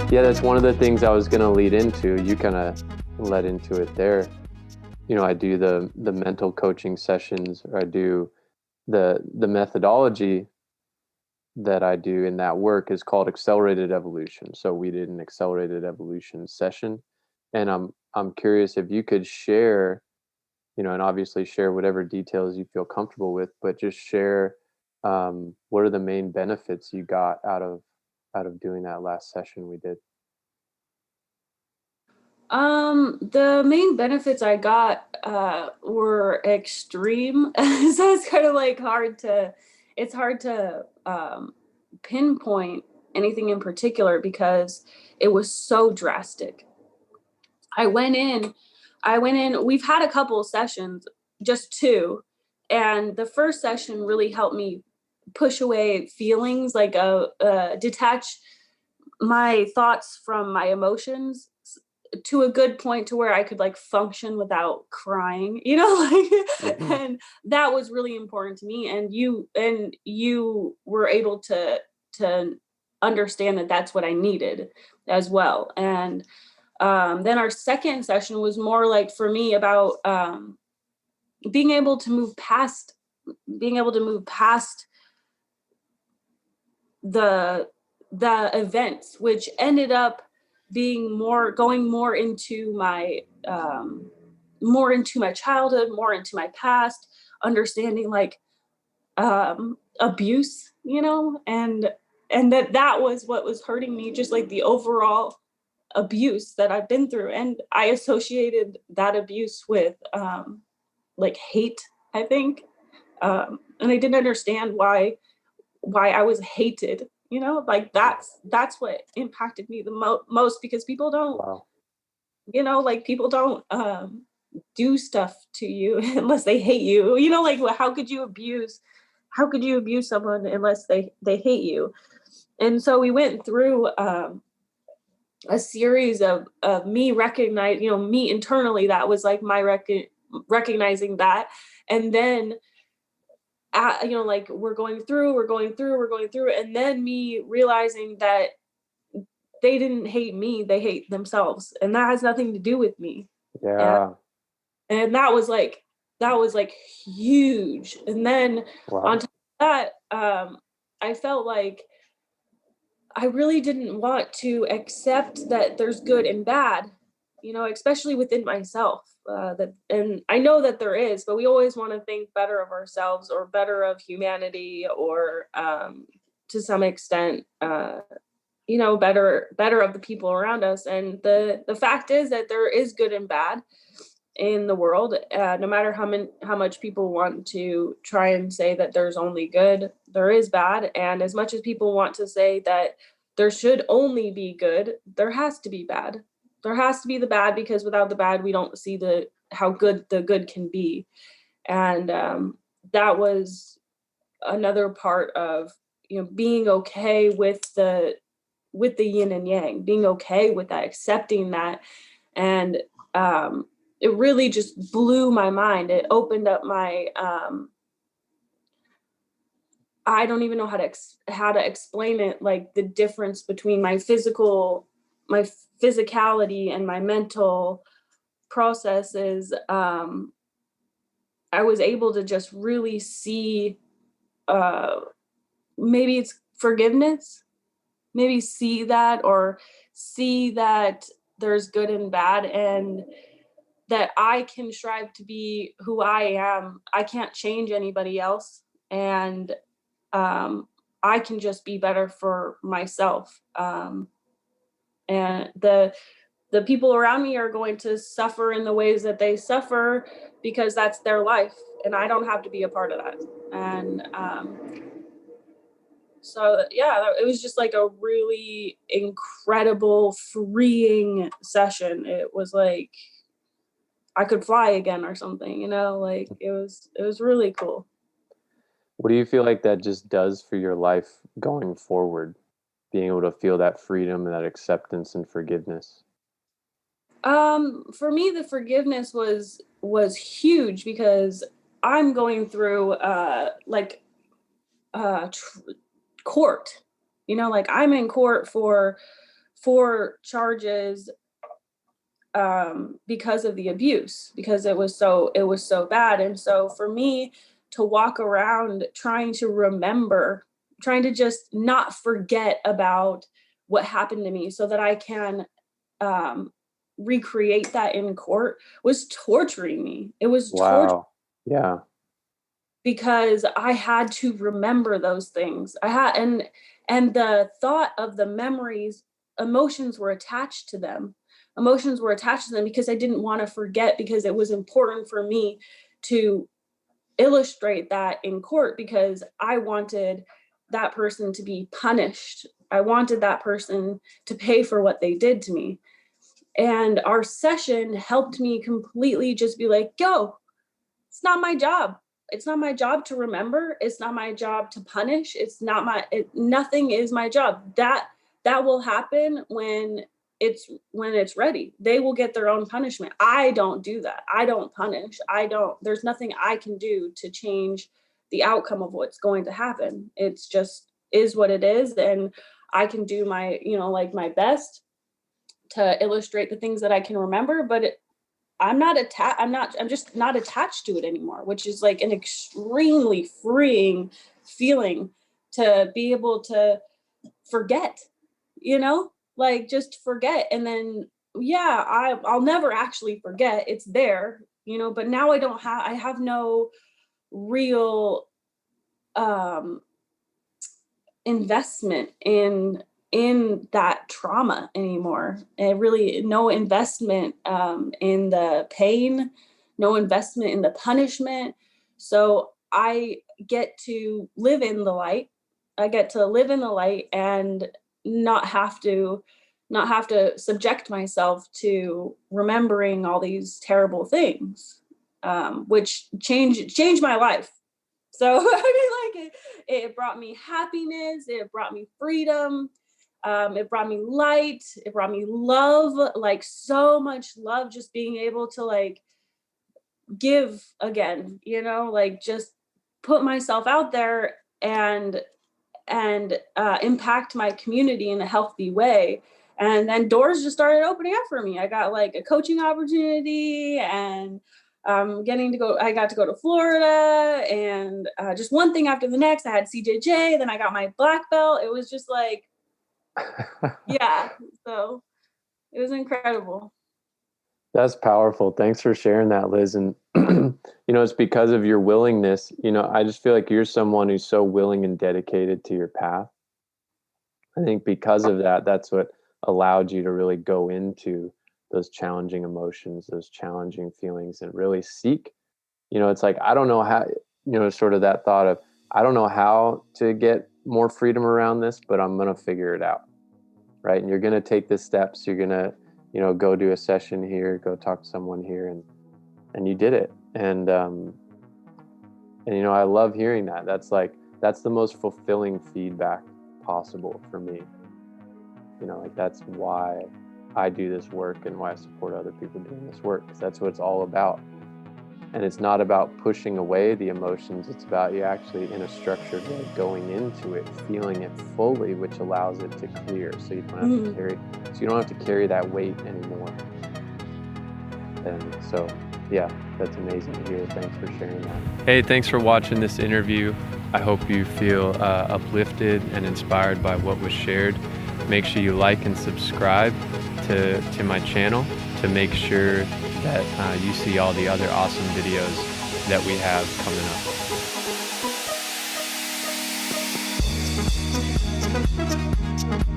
Yeah, that's one of the things I was going to lead into. You kind of led into it there. I do the mental coaching sessions, or I do the methodology that I do in that work is called accelerated evolution. So we did an accelerated evolution session, and I'm curious if you could share, and obviously share whatever details you feel comfortable with, but just share what are the main benefits you got out of doing that last session we did. The main benefits I got were extreme. So it's kind of like it's hard to pinpoint anything in particular because it was so drastic. I went in, we've had a couple of sessions, just two, and the first session really helped me push away feelings, like detach my thoughts from my emotions to a good point to where I could like function without crying, Hmm. and that was really important to me. And you were able to understand that that's what I needed as well. And then our second session was more like for me about being able to move past, being able to move past the events, which ended up being going more into my childhood, more into my past, understanding like abuse, and that was what was hurting me, just like the overall abuse that I've been through. And I associated that abuse with like hate, I think. And I didn't understand why I was hated, like that's what impacted me the most, because people don't, Wow. like people don't do stuff to you unless they hate you, like how could you abuse someone unless they hate you? And so we went through a series of me recognize, me internally, that was like my recognizing that. And then like we're going through, and then me realizing that they didn't hate me, they hate themselves, and that has nothing to do with me. and, Yeah. and that was like huge. And then on Wow. top of that, I felt like I really didn't want to accept that there's good and bad, especially within myself. And I know that there is, but we always want to think better of ourselves or better of humanity, or to some extent, better of the people around us. And the fact is that there is good and bad in the world. No matter how much people want to try and say that there's only good, there is bad. And as much as people want to say that there should only be good, there has to be bad. There has to be the bad, because without the bad, we don't see the how good the good can be. And that was another part of, being okay with the yin and yang, being okay with that, accepting that. And it really just blew my mind. It opened up my I don't even know how to explain it, like the difference between my physicality and my mental processes. I was able to just really see, uh maybe it's forgiveness, maybe see that, or see that there's good and bad, and that I can strive to be who I am. I can't change anybody else. And I can just be better for myself. And the people around me are going to suffer in the ways that they suffer, because that's their life, and I don't have to be a part of that. And so yeah, it was just like a really incredible, freeing session. It was like I could fly again or something, like it was really cool. What do you feel like that just does for your life going forward? Being able to feel that freedom and that acceptance and forgiveness. For me, the forgiveness was huge, because I'm going through like court, like I'm in court for charges because of the abuse, because it was so bad. And so for me to walk around trying to remember, trying to just not forget about what happened to me so that I can recreate that in court was torturing me. It was torture Wow. Yeah. because I had to remember those things. And the thought of the memories, emotions were attached to them. Emotions were attached to them because I didn't want to forget, because it was important for me to illustrate that in court, because I wanted that person to be punished. I wanted that person to pay for what they did to me. And our session helped me completely just be like, yo, it's not my job. It's not my job to remember. It's not my job to punish. Nothing is my job. That will happen when it's ready. They will get their own punishment. I don't do that. I don't punish. There's nothing I can do to change the outcome of what's going to happen. It's just is what it is. And I can do my, my best to illustrate the things that I can remember, but I'm just not attached to it anymore, which is like an extremely freeing feeling, to be able to forget, like just forget. And then, yeah, I'll never actually forget. It's there, but now I have no real investment in that trauma anymore, and really no investment in the pain, no investment in the punishment. So I get to live in the light. I get to live in the light and not have to subject myself to remembering all these terrible things, which changed my life. So I mean, like it brought me happiness, it brought me freedom, it brought me light, it brought me love, like so much love, just being able to like give again, like just put myself out there and impact my community in a healthy way. And then doors just started opening up for me. I got like a coaching opportunity, and I got to go to Florida, and just one thing after the next. I had CJJ, then I got my black belt. It was just like, yeah. So it was incredible. That's powerful. Thanks for sharing that, Liz. And, it's because of your willingness. I just feel like you're someone who's so willing and dedicated to your path. I think because of that, that's what allowed you to really go into those challenging emotions, those challenging feelings, and really seek. It's like, I don't know how, sort of that thought of, I don't know how to get more freedom around this, but I'm going to figure it out. Right. And you're going to take the steps. You're going to, go do a session here, go talk to someone here, and you did it. And I love hearing that. That's the most fulfilling feedback possible for me. Like that's why I do this work and why I support other people doing this work, because that's what it's all about. And it's not about pushing away the emotions. It's about you actually in a structured way going into it, feeling it fully, which allows it to clear. So you don't have to carry that weight anymore. And so, yeah, that's amazing to hear. Thanks for sharing that. Hey, thanks for watching this interview. I hope you feel uplifted and inspired by what was shared. Make sure you like and subscribe to my channel to make sure that you see all the other awesome videos that we have coming up.